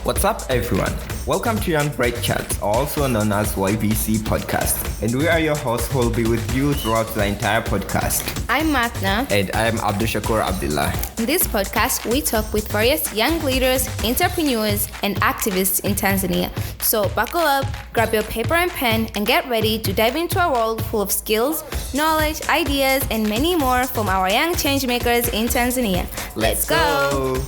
What's up, everyone? Welcome to Young Bright Chatz, also known as YBC podcast. And we are your hosts who will be with you throughout the entire podcast. I'm Matna. And I am Abdullah. In this podcast, we talk with various young leaders, entrepreneurs, and activists in Tanzania. So buckle up, grab your paper and pen, and get ready to dive into a world full of skills, knowledge, ideas, and many more from our young changemakers in Tanzania. Let's go!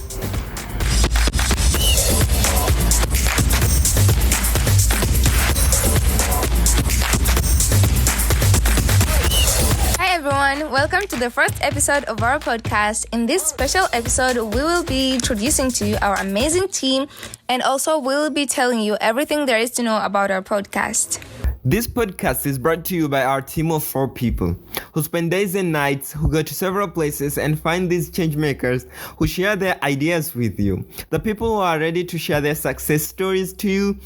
Everyone, welcome to the first episode of our podcast. In this special episode, we will be introducing to you our amazing team, and also we will be telling you everything there is to know about our podcast. This podcast is brought to you by our team of 4 people who spend days and nights, who go to several places and find these change makers who share their ideas with you. The people who are ready to share their success stories to you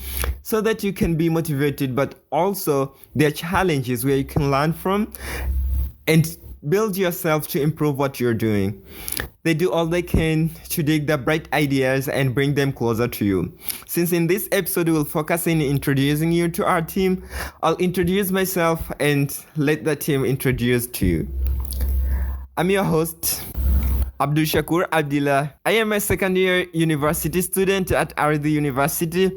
so that you can be motivated, but also their challenges where you can learn from and build yourself to improve what you're doing. They do all they can to dig the bright ideas and bring them closer to you. Since in this episode we'll focus in introducing you to our team, I'll introduce myself and let the team introduce to you. I'm your host, Abdullah. I am a second-year university student at Ardi University.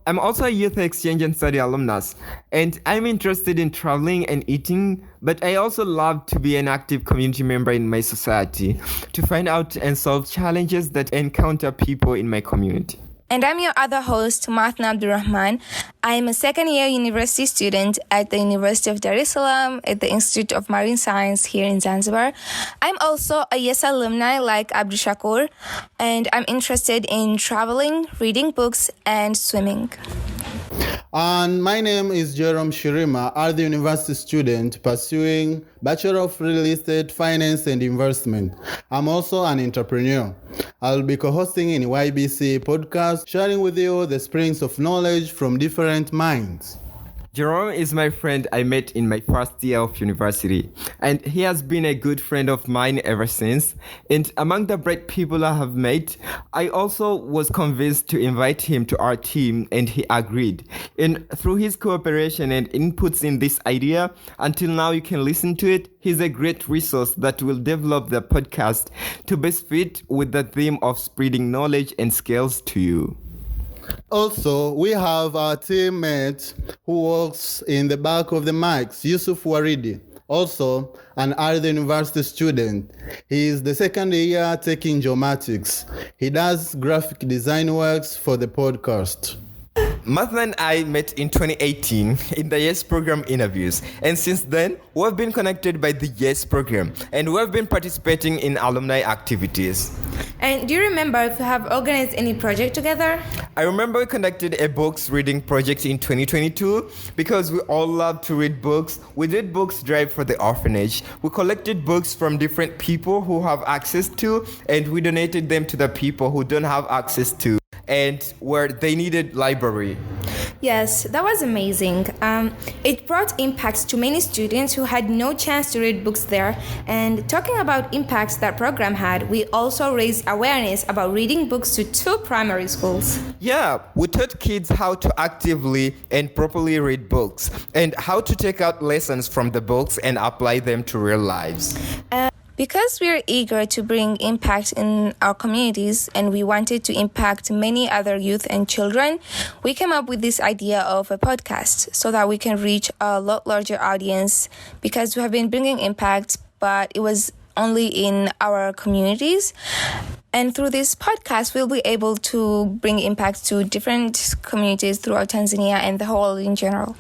I'm also a youth exchange and study alumnus, and I'm interested in traveling and eating, but I also love to be an active community member in my society to find out and solve challenges that encounter people in my community. And I'm your other host, Matna Abdurrahman. I'm a second-year university student at the University of Dar es Salaam at the Institute of Marine Science here in Zanzibar. I'm also a YES alumni like Abdul, and I'm interested in traveling, reading books, and swimming. And my name is Jerome Shirima, Ardi University student pursuing Bachelor of Real Estate, Finance and Investment. I'm also an entrepreneur. I'll be co-hosting in YBC podcast, sharing with you the springs of knowledge from different minds. Jerome is my friend I met in my first year of university, and he has been a good friend of mine ever since. And among the bright people I have met, I also was convinced to invite him to our team, and he agreed. And through his cooperation and inputs in this idea, until now you can listen to it, he's a great resource that will develop the podcast to best fit with the theme of spreading knowledge and skills to you. Also, we have our teammate who works in the back of the mics, Yusuf Waridi, also an Ardi University student. He is the second year taking geomatics. He does graphic design works for the podcast. Matna and I met in 2018 in the YES program interviews, and since then we've been connected by the YES program, and we've been participating in alumni activities. And do you remember if you have organized any project together? I remember we conducted a books reading project in 2022 because we all love to read books. We did books drive for the orphanage. We collected books from different people who have access to, and we donated them to the people who don't have access to and where they needed library. Yes, that was amazing. It brought impacts to many students who had no chance to read books there. And talking about impacts that program had, we also raised awareness about reading books to 2 primary schools. Yeah, we taught kids how to actively and properly read books and how to take out lessons from the books and apply them to real lives. Because we are eager to bring impact in our communities and we wanted to impact many other youth and children, we came up with this idea of a podcast so that we can reach a lot larger audience, because we have been bringing impact, but it was only in our communities. And through this podcast, we'll be able to bring impact to different communities throughout Tanzania and the whole world in general.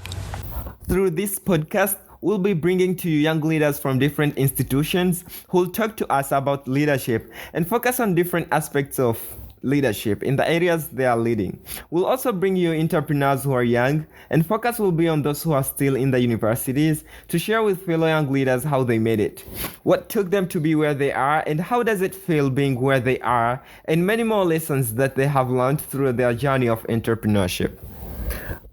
Through this podcast, we'll be bringing to you young leaders from different institutions who will talk to us about leadership and focus on different aspects of leadership in the areas they are leading. We'll also bring you entrepreneurs who are young, and focus will be on those who are still in the universities to share with fellow young leaders how they made it, what took them to be where they are, and how does it feel being where they are, and many more lessons that they have learned through their journey of entrepreneurship.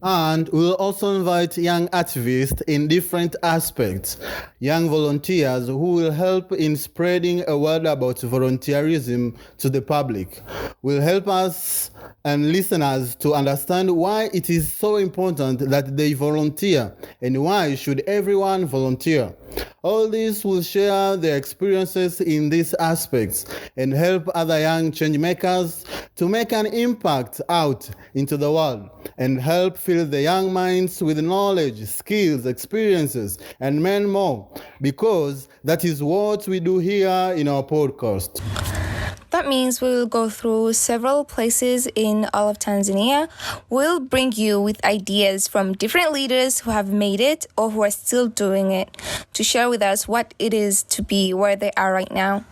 And we'll also invite young activists in different aspects, young volunteers who will help in spreading a word about volunteerism to the public, will help us and listeners to understand why it is so important that they volunteer and why should everyone volunteer. All this will share their experiences in these aspects and help other young change makers to make an impact out into the world and help fill the young minds with knowledge, skills, experiences, and many more, because that is what we do here in our podcast. That means we'll go through several places in all of Tanzania. We'll bring you with ideas from different leaders who have made it or who are still doing it to share with us what it is to be where they are right now.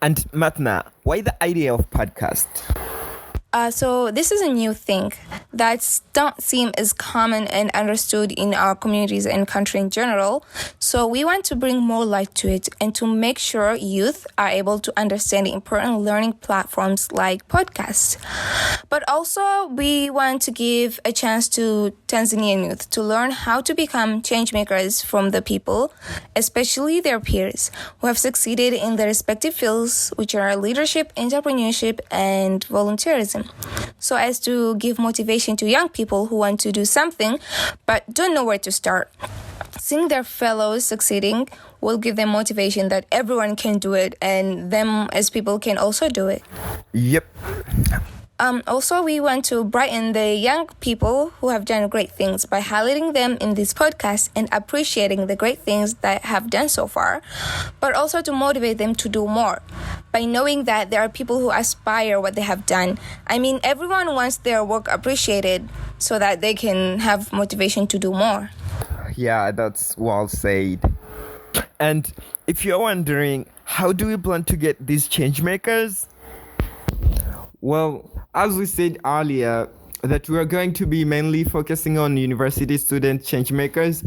And Matna, why the idea of podcast? So this is a new thing that don't seem as common and understood in our communities and country in general. So we want to bring more light to it and to make sure youth are able to understand important learning platforms like podcasts. But also we want to give a chance to Tanzanian youth to learn how to become change makers from the people, especially their peers, who have succeeded in their respective fields, which are leadership, entrepreneurship, and volunteerism. So as to give motivation to young people who want to do something but don't know where to start. Seeing their fellows succeeding will give them motivation that everyone can do it and them as people can also do it. Yep. Also, we want to brighten the young people who have done great things by highlighting them in this podcast and appreciating the great things that have done so far, but also to motivate them to do more by knowing that there are people who aspire what they have done. I mean, everyone wants their work appreciated so that they can have motivation to do more. Yeah, that's well said. And if you're wondering, how do we plan to get these change makers? Well, as we said earlier, that we are going to be mainly focusing on university student change makers.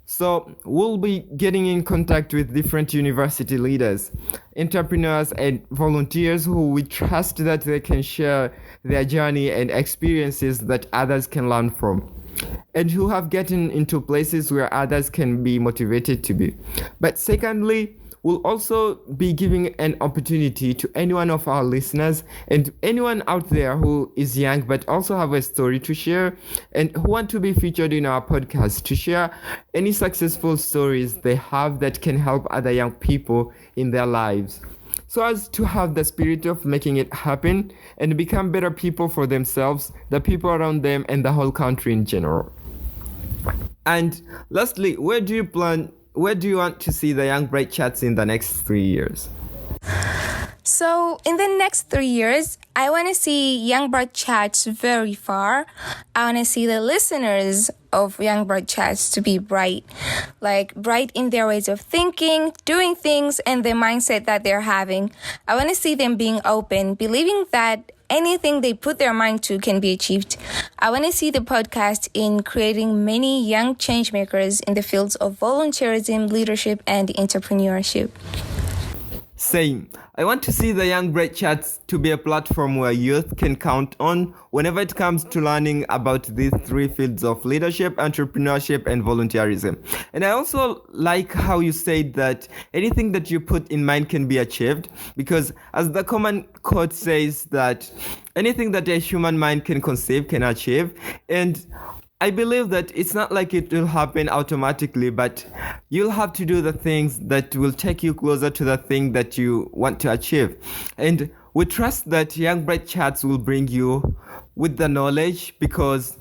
So we'll be getting in contact with different university leaders, entrepreneurs, and volunteers who we trust that they can share their journey and experiences that others can learn from, and who have gotten into places where others can be motivated to be. But secondly, we'll also be giving an opportunity to any one of our listeners and anyone out there who is young but also have a story to share and who want to be featured in our podcast to share any successful stories they have that can help other young people in their lives, so as to have the spirit of making it happen and become better people for themselves, the people around them, and the whole country in general. And lastly, where do you want to see the Young Bright Chatz in the next 3 years? So in the next 3 years, I want to see Young Bright Chatz very far. I want to see the listeners of Young Bright Chatz to be bright, like bright in their ways of thinking, doing things, and the mindset that they're having. I want to see them being open, believing that anything they put their mind to can be achieved. I want to see the podcast in creating many young change makers in the fields of volunteerism, leadership, and entrepreneurship. Same. I want to see the Young Bright Chatz to be a platform where youth can count on whenever it comes to learning about these three fields of leadership, entrepreneurship, and volunteerism. And I also like how you said that anything that you put in mind can be achieved, because as the common quote says, that anything that a human mind can conceive can achieve. And I believe that it's not like it will happen automatically, but you'll have to do the things that will take you closer to the thing that you want to achieve. And we trust that Young Bright Chatz will bring you with the knowledge, because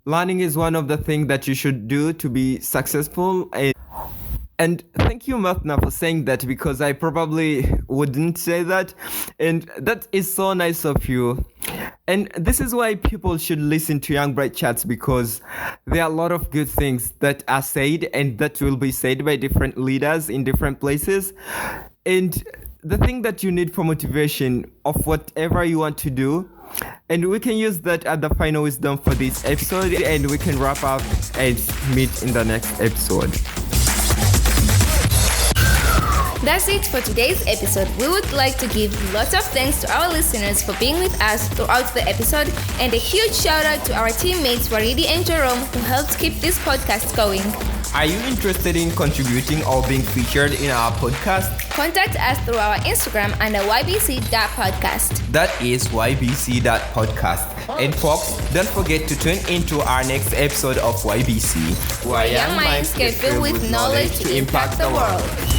learning is one of the things that you should do to be successful. And thank you, Mathna, for saying that, because I probably wouldn't say that. And that is so nice of you. And this is why people should listen to Young Bright Chatz, because there are a lot of good things that are said and that will be said by different leaders in different places. And the thing that you need for motivation of whatever you want to do, and we can use that as the final wisdom for this episode, and we can wrap up and meet in the next episode. That's it for today's episode. We would like to give lots of thanks to our listeners for being with us throughout the episode, and a huge shout out to our teammates Waridi and Jerome who helped keep this podcast going. Are you interested in contributing or being featured in our podcast? Contact us through our Instagram under ybc.podcast. That is ybc.podcast. And folks, don't forget to tune into our next episode of YBC, where young minds get filled with knowledge to impact the world.